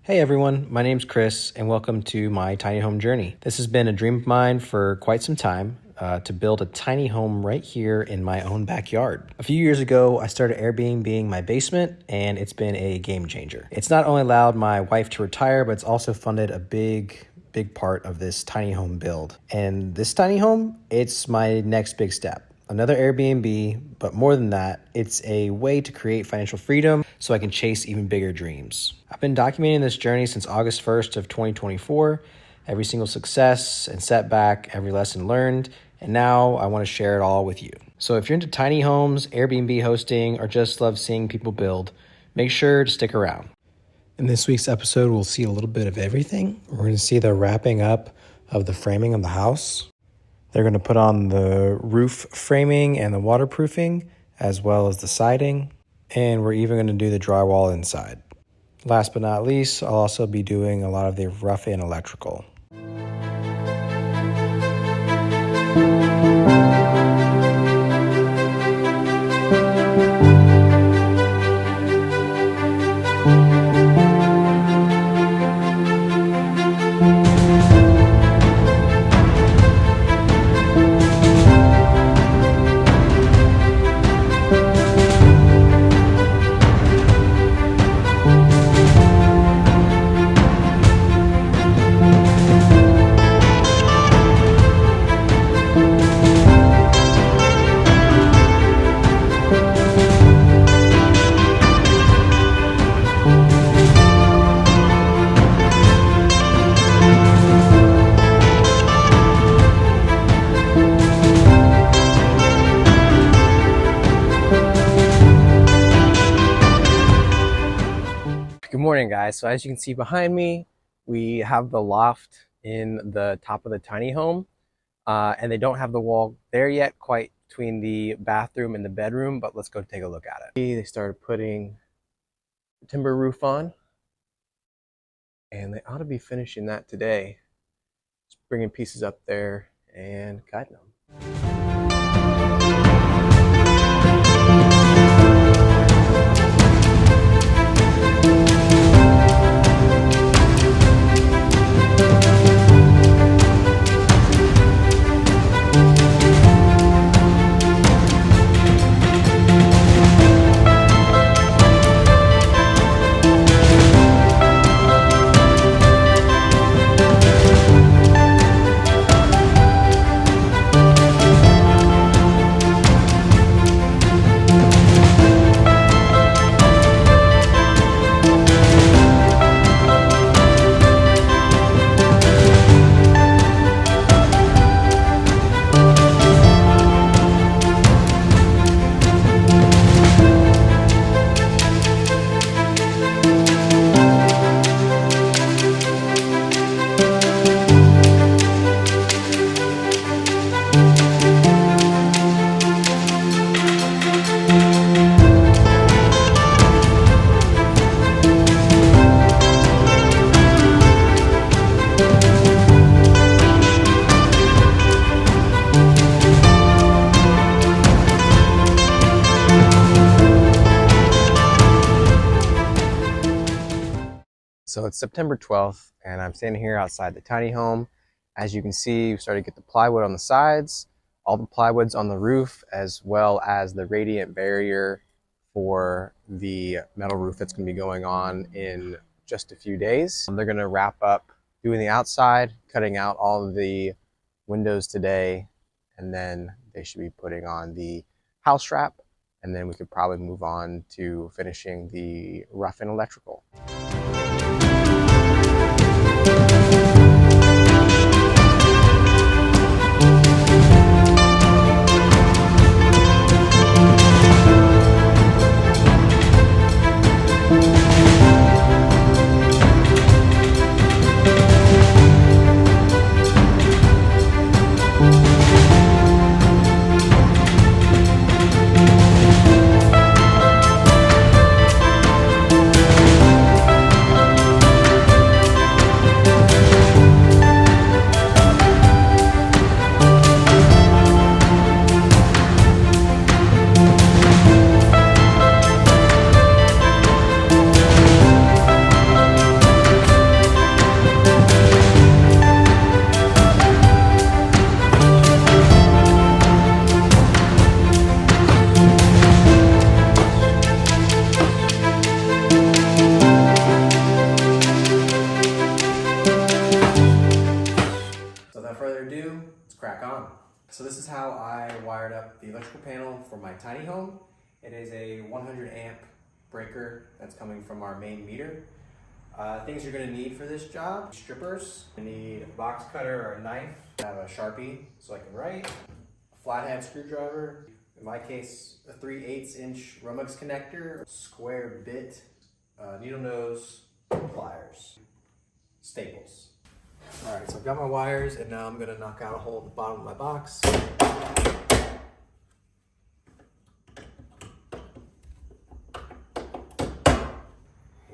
Hey everyone, my name's Chris and welcome to my tiny home journey. This has been a dream of mine for quite some time to build a tiny home right here in my own backyard. A few years ago, I started Airbnb-ing my basement and it's been a game changer. It's not only allowed my wife to retire, but it's also funded a big part of this tiny home build. And this tiny home, it's my next big step. Another Airbnb, but more than that, it's a way to create financial freedom so I can chase even bigger dreams. I've been documenting this journey since August 1st of 2024, every single success and setback, every lesson learned, and now I want to share it all with you. So if you're into tiny homes, Airbnb hosting, or just love seeing people build, make sure to stick around. In this week's episode, we'll see a little bit of everything. We're going to see the wrapping up of the framing of the house. They're going to put on the roof framing and the waterproofing, as well as the siding. And we're even going to do the drywall inside. Last but not least, I'll also be doing a lot of the rough-in electrical. Good morning, guys. So as you can see behind me, we have the loft in the top of the tiny home, and they don't have the wall there yet, quite between the bathroom and the bedroom, but let's go take a look at it. They started putting the timber roof on, and they ought to be finishing that today. Just bringing pieces up there and guiding them. So it's September 12th, and I'm standing here outside the tiny home. As you can see, we started to get the plywood on the sides, all the plywood's on the roof, as well as the radiant barrier for the metal roof that's going to be going on in just a few days. They're going to wrap up doing the outside, cutting out all of the windows today, and then they should be putting on the house wrap, and then we could probably move on to finishing the rough-in electrical. So this is how I wired up the electrical panel for my tiny home. It is a 100 amp breaker that's coming from our main meter. Things you're gonna need for this job: strippers. You need a box cutter or a knife. I have a Sharpie so I can write. A flathead screwdriver. In my case, a 3/8 inch Romex connector, square bit, needle nose, pliers, staples. All right, so I've got my wires, and now I'm gonna knock out a hole in the bottom of my box.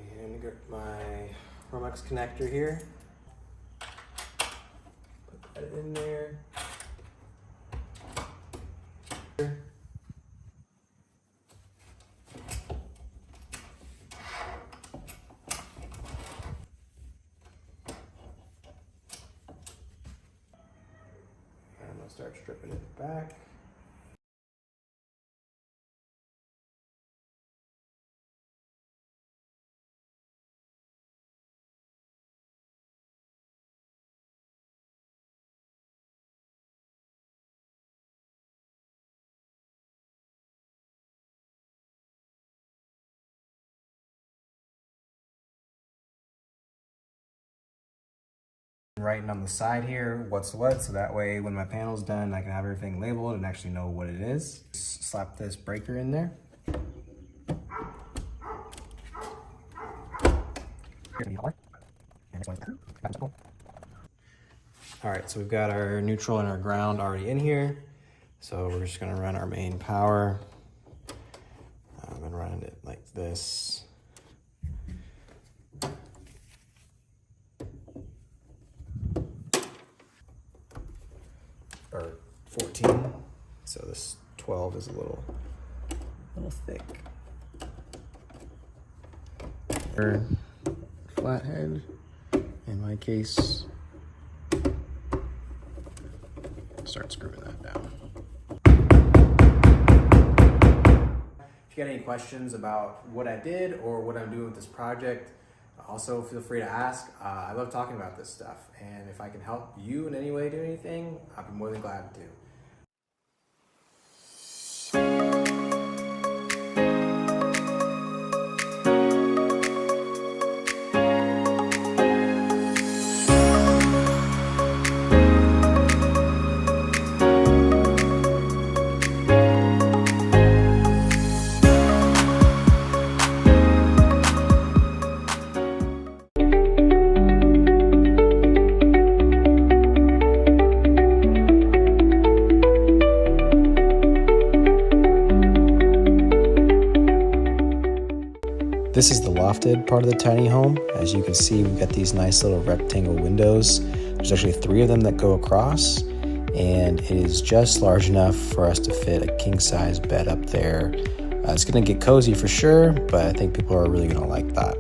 And get my Romex connector here. Put that in there. I'm gonna start stripping it back. Writing on the side here what's what, so that way when my panel's done I can have everything labeled and actually know what it is. Just slap this breaker in there. Alright, so we've got our neutral and our ground already in here, so we're just going to run our main power. I've been running it like this. Or 14, so this 12 is a little thick. Or flathead, in my case, start screwing that down. If you got any questions about what I did or what I'm doing with this project, also feel free to ask. I love talking about this stuff, and if I can help you in any way do anything, I'd be more than glad to. This is the lofted part of the tiny home. As you can see, we've got these nice little rectangle windows. There's actually 3 of them that go across, and it is just large enough for us to fit a king-size bed up there. It's gonna get cozy for sure, but I think people are really gonna like that.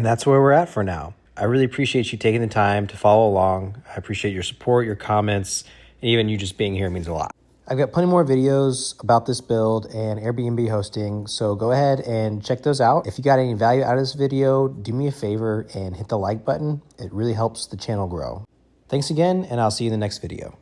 And that's where we're at for now. I really appreciate you taking the time to follow along. I appreciate your support, your comments, and even you just being here means a lot. I've got plenty more videos about this build and Airbnb hosting, so go ahead and check those out. If you got any value out of this video, do me a favor and hit the like button. It really helps the channel grow. Thanks again, and I'll see you in the next video.